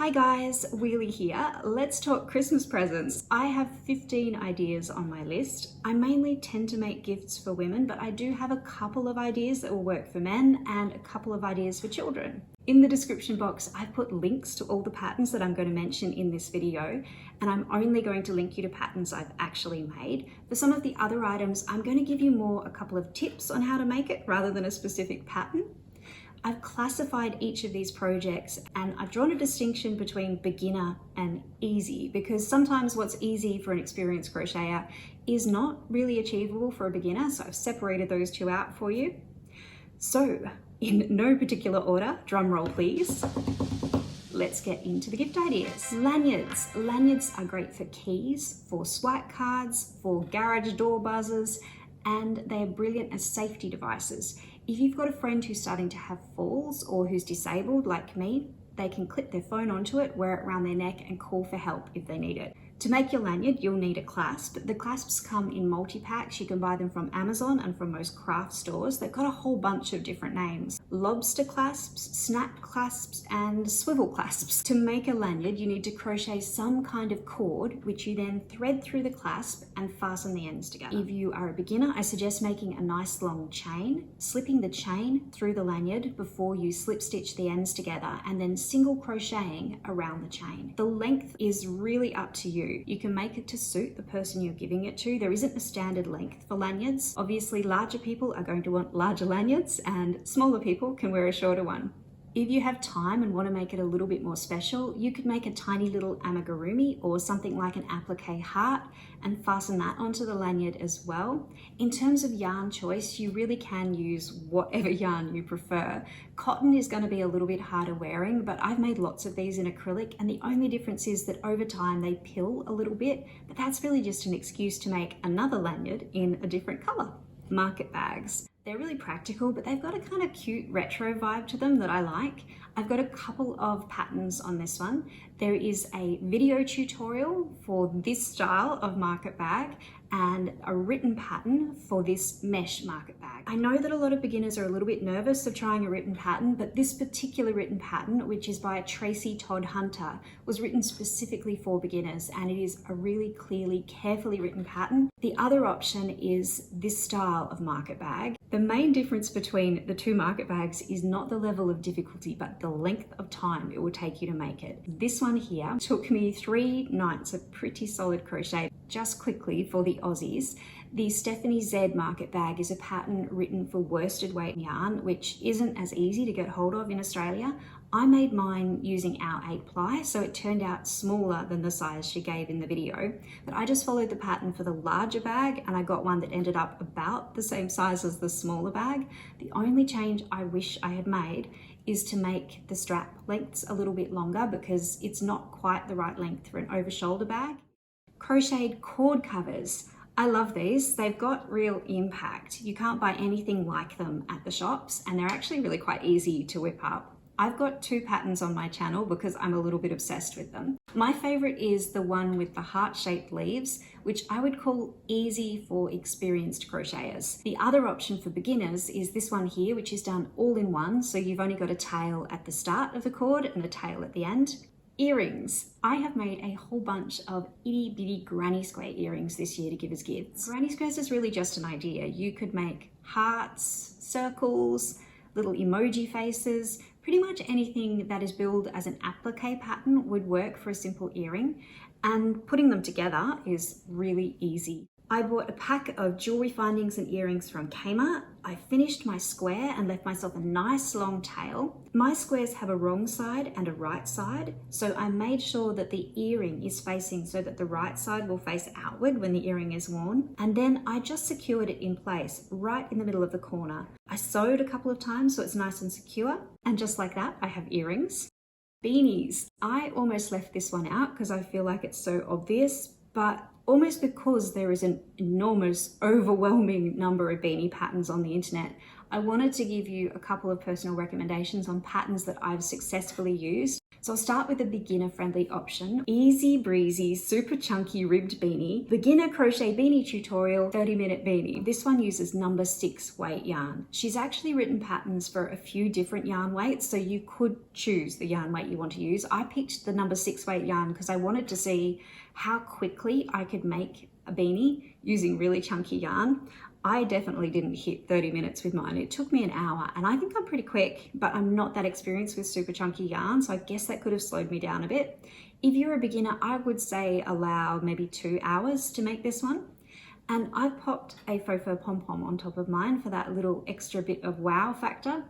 Hi guys, Wheelie here. Let's talk Christmas presents. I have 15 ideas on my list. I mainly tend to make gifts for women, but I do have a couple of ideas that will work for men and a couple of ideas for children. In the description box, I've put links to all the patterns that I'm going to mention in this video, and I'm only going to link you to patterns I've actually made. For some of the other items, I'm going to give you a couple of tips on how to make it rather than a specific pattern. I've classified each of these projects and I've drawn a distinction between beginner and easy, because sometimes what's easy for an experienced crocheter is not really achievable for a beginner. So I've separated those two out for you. So in no particular order, drum roll please, let's get into the gift ideas. Lanyards. Lanyards are great for keys, for swipe cards, for garage door buzzers, and they're brilliant as safety devices. If you've got a friend who's starting to have falls or who's disabled like me, they can clip their phone onto it, wear it around their neck and call for help if they need it. To make your lanyard, you'll need a clasp. The clasps come in multi-packs. You can buy them from Amazon and from most craft stores. They've got a whole bunch of different names. Lobster clasps, snap clasps, and swivel clasps. To make a lanyard, you need to crochet some kind of cord, which you then thread through the clasp and fasten the ends together. If you are a beginner, I suggest making a nice long chain, slipping the chain through the lanyard before you slip stitch the ends together, and then single crocheting around the chain. The length is really up to you. You can make it to suit the person you're giving it to. There isn't a standard length for lanyards. Obviously, larger people are going to want larger lanyards and smaller people can wear a shorter one. If you have time and want to make it a little bit more special, you could make a tiny little amigurumi or something like an applique heart and fasten that onto the lanyard as well. In terms of yarn choice, you really can use whatever yarn you prefer. Cotton is going to be a little bit harder wearing, but I've made lots of these in acrylic, and the only difference is that over time they pill a little bit, but that's really just an excuse to make another lanyard in a different color. Market bags. They're really practical, but they've got a kind of cute retro vibe to them that I like. I've got a couple of patterns on this one. There is a video tutorial for this style of market bag and a written pattern for this mesh market bag. I know that a lot of beginners are a little bit nervous of trying a written pattern, but this particular written pattern, which is by Tracy Todd Hunter, was written specifically for beginners, and it is a really clearly, carefully written pattern. The other option is this style of market bag. The main difference between the two market bags is not the level of difficulty, but the length of time it will take you to make it. This one here took me 3 nights of pretty solid crochet. Just quickly for the Aussies, the Stephanie Z market bag is a pattern written for worsted weight yarn, which isn't as easy to get hold of in Australia. I made mine using our 8-ply, so it turned out smaller than the size she gave in the video. But I just followed the pattern for the larger bag, and I got one that ended up about the same size as the smaller bag. The only change I wish I had made is to make the strap lengths a little bit longer, because it's not quite the right length for an over-shoulder bag. Crocheted cord covers. I love these. They've got real impact. You can't buy anything like them at the shops, and they're actually really quite easy to whip up. I've got 2 patterns on my channel because I'm a little bit obsessed with them. My favorite is the one with the heart-shaped leaves, which I would call easy for experienced crocheters. The other option for beginners is this one here, which is done all in one. So you've only got a tail at the start of the cord and a tail at the end. Earrings. I have made a whole bunch of itty bitty granny square earrings this year to give as gifts. Granny squares is really just an idea. You could make hearts, circles, little emoji faces. Pretty much anything that is billed as an applique pattern would work for a simple earring, and putting them together is really easy. I bought a pack of jewelry findings and earrings from Kmart. I finished my square and left myself a nice long tail. My squares have a wrong side and a right side, so I made sure that the earring is facing so that the right side will face outward when the earring is worn. And then I just secured it in place right in the middle of the corner. I sewed a couple of times so it's nice and secure, and just like that, I have earrings. Beanies. I almost left this one out because I feel like it's so obvious, but almost because there is an enormous, overwhelming number of beanie patterns on the internet, I wanted to give you a couple of personal recommendations on patterns that I've successfully used. So I'll start with a beginner-friendly option. Easy breezy, super chunky ribbed beanie. Beginner crochet beanie tutorial, 30-minute beanie. This one uses number 6 weight yarn. She's actually written patterns for a few different yarn weights, so you could choose the yarn weight you want to use. I picked the number 6 weight yarn because I wanted to see how quickly I could make a beanie using really chunky yarn. I definitely didn't hit 30 minutes with mine. It took me an hour, and I think I'm pretty quick, but I'm not that experienced with super chunky yarn, so I guess that could have slowed me down a bit. If you're a beginner, I would say allow maybe 2 hours to make this one. And I've popped a faux fur pom-pom on top of mine for that little extra bit of wow factor.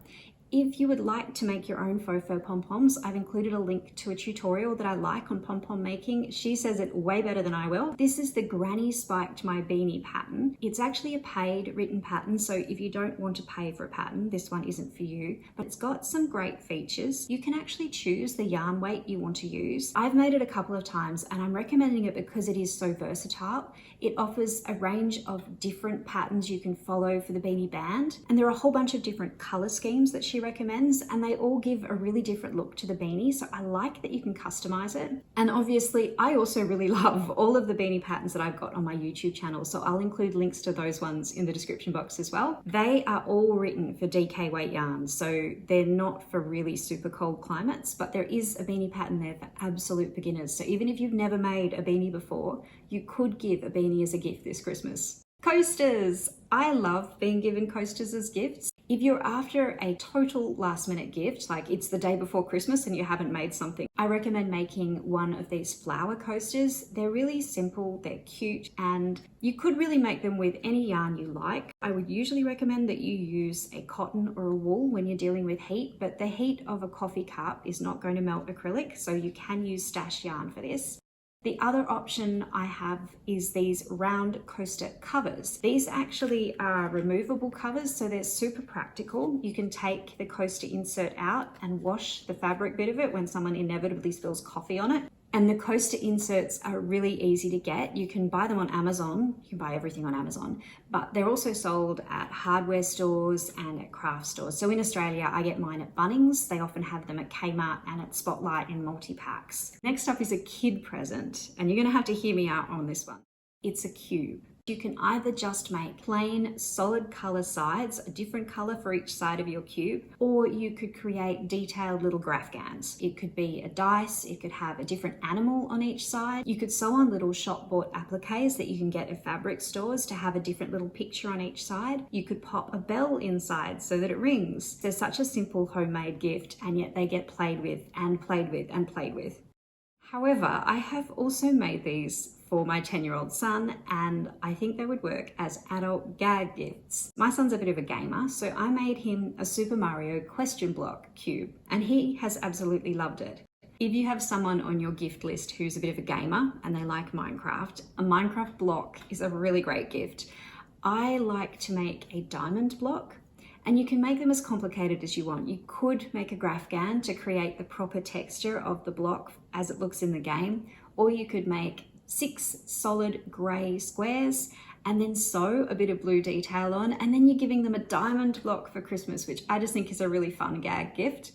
If you would like to make your own faux fur pom-poms, I've included a link to a tutorial that I like on pom-pom making. She says it way better than I will. This is the Granny Spiked My Beanie pattern. It's actually a paid written pattern, so if you don't want to pay for a pattern, this one isn't for you, but it's got some great features. You can actually choose the yarn weight you want to use. I've made it a couple of times, and I'm recommending it because it is so versatile. It offers a range of different patterns you can follow for the beanie band, and there are a whole bunch of different color schemes that she recommends, and they all give a really different look to the beanie, so I like that you can customize it. And obviously I also really love all of the beanie patterns that I've got on my YouTube channel, so I'll include links to those ones in the description box as well. They are all written for DK weight yarn, so they're not for really super cold climates, but there is a beanie pattern there for absolute beginners. So even if you've never made a beanie before, you could give a beanie as a gift this Christmas. Coasters! I love being given coasters as gifts. If you're after a total last minute gift, like it's the day before Christmas and you haven't made something, I recommend making one of these flower coasters. They're really simple, they're cute, and you could really make them with any yarn you like. I would usually recommend that you use a cotton or a wool when you're dealing with heat, but the heat of a coffee cup is not going to melt acrylic, so you can use stash yarn for this. The other option I have is these round coaster covers. These actually are removable covers, so they're super practical. You can take the coaster insert out and wash the fabric bit of it when someone inevitably spills coffee on it. And the coaster inserts are really easy to get. You can buy them on Amazon. You can buy everything on Amazon, but they're also sold at hardware stores and at craft stores. So in Australia, I get mine at Bunnings. They often have them at Kmart and at Spotlight in multi-packs. Next up is a kid present, and you're gonna have to hear me out on this one. It's a cube. You can either just make plain solid color sides, a different color for each side of your cube, or you could create detailed little graphgans. It could be a dice, it could have a different animal on each side. You could sew on little shop bought appliques that you can get at fabric stores to have a different little picture on each side. You could pop a bell inside so that it rings. They're such a simple homemade gift, and yet they get played with and played with and played with. However, I have also made these for my 10-year-old son, and I think they would work as adult gag gifts. My son's a bit of a gamer, so I made him a Super Mario question block cube, and he has absolutely loved it. If you have someone on your gift list who's a bit of a gamer and they like Minecraft, a Minecraft block is a really great gift. I like to make a diamond block, and you can make them as complicated as you want. You could make a graphgan to create the proper texture of the block as it looks in the game, or you could make 6 solid grey squares and then sew a bit of blue detail on, and then you're giving them a diamond block for Christmas, which I just think is a really fun gag gift.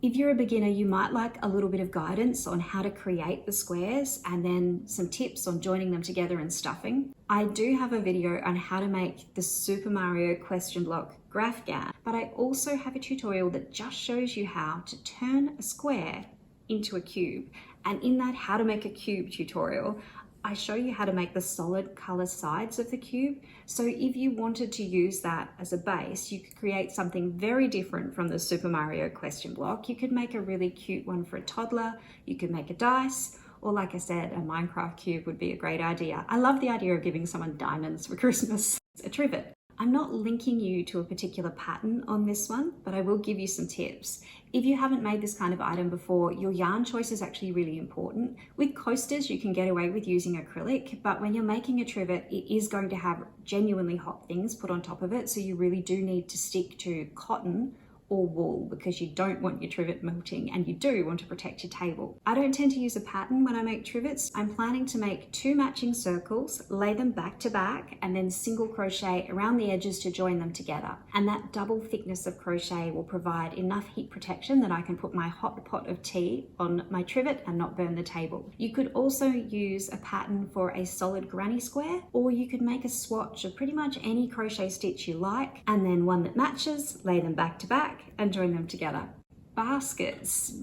If you're a beginner, you might like a little bit of guidance on how to create the squares and then some tips on joining them together and stuffing. I do have a video on how to make the Super Mario question block graphgan, but I also have a tutorial that just shows you how to turn a square into a cube. And in that how to make a cube tutorial, I show you how to make the solid color sides of the cube. So if you wanted to use that as a base, you could create something very different from the Super Mario question block. You could make a really cute one for a toddler. You could make a dice, or like I said, a Minecraft cube would be a great idea. I love the idea of giving someone diamonds for Christmas. It's a trivet. I'm not linking you to a particular pattern on this one, but I will give you some tips. If you haven't made this kind of item before, your yarn choice is actually really important. With coasters, you can get away with using acrylic, but when you're making a trivet, it is going to have genuinely hot things put on top of it, so you really do need to stick to cotton or wool because you don't want your trivet melting and you do want to protect your table. I don't tend to use a pattern when I make trivets. I'm planning to make 2 matching circles, lay them back to back, and then single crochet around the edges to join them together. And that double thickness of crochet will provide enough heat protection that I can put my hot pot of tea on my trivet and not burn the table. You could also use a pattern for a solid granny square, or you could make a swatch of pretty much any crochet stitch you like, and then one that matches, lay them back to back, and join them together. Baskets.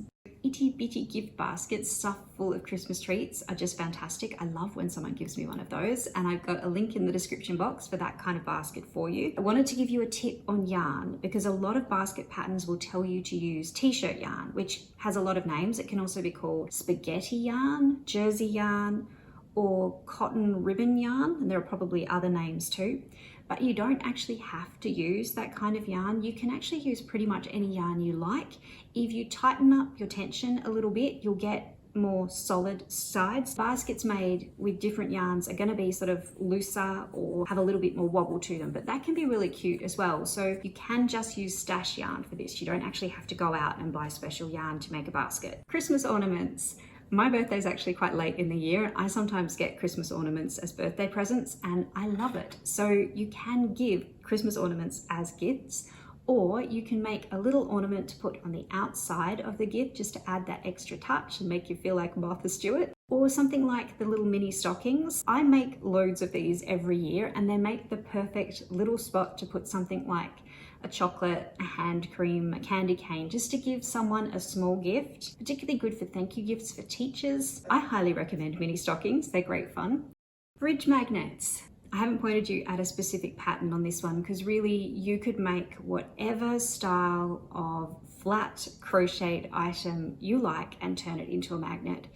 Itty bitty gift baskets stuffed full of Christmas treats are just fantastic. I love when someone gives me one of those, and I've got a link in the description box for that kind of basket for you. I wanted to give you a tip on yarn because a lot of basket patterns will tell you to use t-shirt yarn, which has a lot of names. It can also be called spaghetti yarn, jersey yarn, or cotton ribbon yarn, and there are probably other names too. But you don't actually have to use that kind of yarn. You can actually use pretty much any yarn you like. If you tighten up your tension a little bit, you'll get more solid sides. Baskets made with different yarns are going to be sort of looser or have a little bit more wobble to them, but that can be really cute as well. So you can just use stash yarn for this. You don't actually have to go out and buy special yarn to make a basket. Christmas ornaments. My birthday is actually quite late in the year. I sometimes get Christmas ornaments as birthday presents and I love it. So you can give Christmas ornaments as gifts, or you can make a little ornament to put on the outside of the gift just to add that extra touch and make you feel like Martha Stewart. Or something like the little mini stockings. I make loads of these every year and they make the perfect little spot to put something like a chocolate, a hand cream, a candy cane, just to give someone a small gift. Particularly good for thank you gifts for teachers. I highly recommend mini stockings, they're great fun. Fridge magnets. I haven't pointed you at a specific pattern on this one because really you could make whatever style of flat crocheted item you like and turn it into a magnet.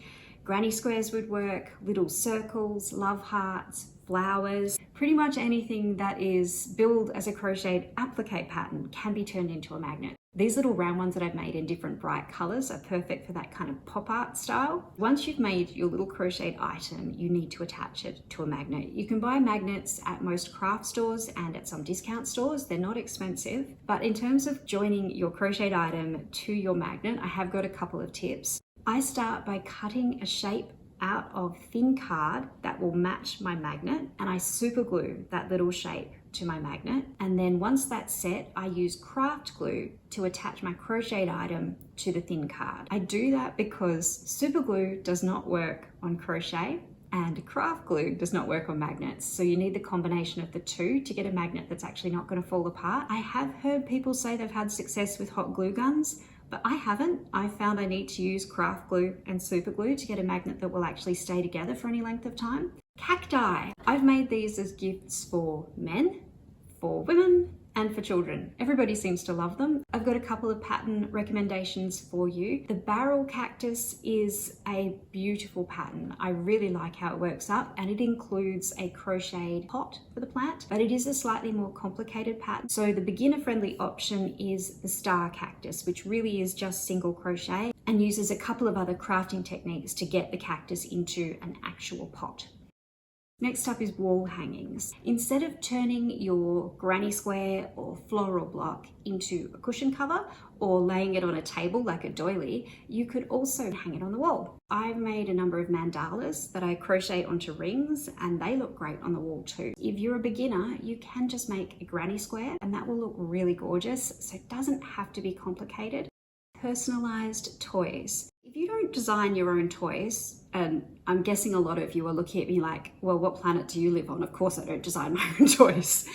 Granny squares would work, little circles, love hearts, flowers, pretty much anything that is billed as a crocheted applique pattern can be turned into a magnet. These little round ones that I've made in different bright colors are perfect for that kind of pop art style. Once you've made your little crocheted item, you need to attach it to a magnet. You can buy magnets at most craft stores and at some discount stores. They're not expensive, but in terms of joining your crocheted item to your magnet, I have got a couple of tips. I start by cutting a shape out of thin card that will match my magnet, and I super glue that little shape to my magnet. And then once that's set, I use craft glue to attach my crocheted item to the thin card. I do that because super glue does not work on crochet and craft glue does not work on magnets. So you need the combination of the two to get a magnet that's actually not going to fall apart. I have heard people say they've had success with hot glue guns, but I haven't. I found I need to use craft glue and super glue to get a magnet that will actually stay together for any length of time. Cacti. I've made these as gifts for men, for women, and for children. Everybody seems to love them. I've got a couple of pattern recommendations for you. The barrel cactus is a beautiful pattern. I really like how it works up, and it includes a crocheted pot for the plant, but it is a slightly more complicated pattern. So the beginner-friendly option is the star cactus, which really is just single crochet and uses a couple of other crafting techniques to get the cactus into an actual pot. Next up is wall hangings. Instead of turning your granny square or floral block into a cushion cover or laying it on a table like a doily, you could also hang it on the wall. I've made a number of mandalas that I crochet onto rings and they look great on the wall too. If you're a beginner, you can just make a granny square and that will look really gorgeous, so it doesn't have to be complicated. Personalized toys. If you don't design your own toys, and I'm guessing a lot of you are looking at me like, well, what planet do you live on? Of course I don't design my own toys.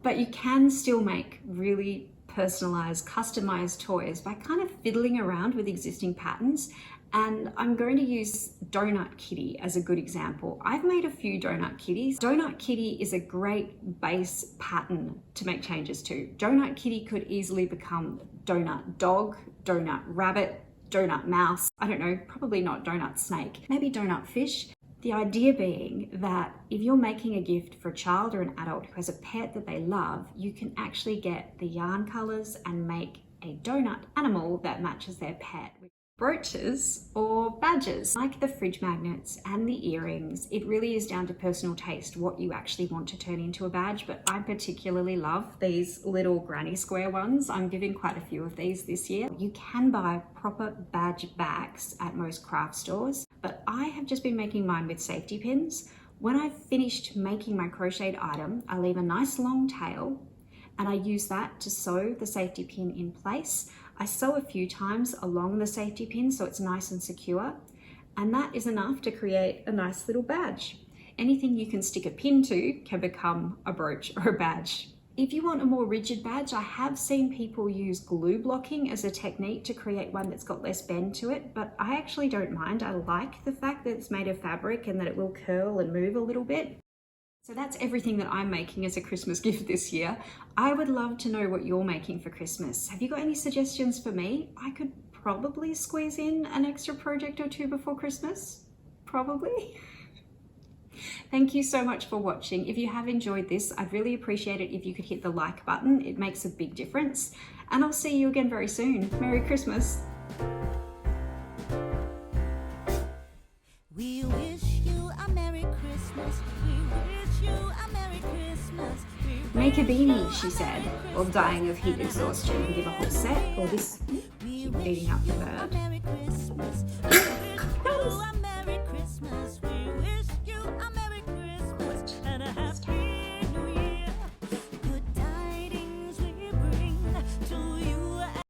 But you can still make really personalized, customized toys by kind of fiddling around with existing patterns. And I'm going to use Donut Kitty as a good example. I've made a few Donut Kitties. Donut Kitty is a great base pattern to make changes to. Donut Kitty could easily become Donut Dog, Donut Rabbit, Donut Mouse, I don't know, probably not Donut Snake, maybe Donut Fish. The idea being that if you're making a gift for a child or an adult who has a pet that they love, you can actually get the yarn colors and make a donut animal that matches their pet. brooches or badges. Like the fridge magnets and the earrings, it really is down to personal taste what you actually want to turn into a badge, but I particularly love these little granny square ones. I'm giving quite a few of these this year. You can buy proper badge backs at most craft stores, but I have just been making mine with safety pins. When I've finished making my crocheted item, I leave a nice long tail and I use that to sew the safety pin in place. I sew a few times along the safety pin so it's nice and secure, and that is enough to create a nice little badge. Anything you can stick a pin to can become a brooch or a badge. If you want a more rigid badge, I have seen people use glue blocking as a technique to create one that's got less bend to it, but I actually don't mind. I like the fact that it's made of fabric and that it will curl and move a little bit. So that's everything that I'm making as a Christmas gift this year. I would love to know what you're making for Christmas. Have you got any suggestions for me? I could probably squeeze in an extra project or two before Christmas. Probably. Thank you so much for watching. If you have enjoyed this, I'd really appreciate it if you could hit the like button. It makes a big difference. And I'll see you again very soon. Merry Christmas. We wish you a Merry Christmas. We wish you a Merry Christmas. Make a beanie, she said, while dying of heat exhaustion, and give a whole set, or this eating up the bird. Merry Christmas. We wish you a Merry Christmas.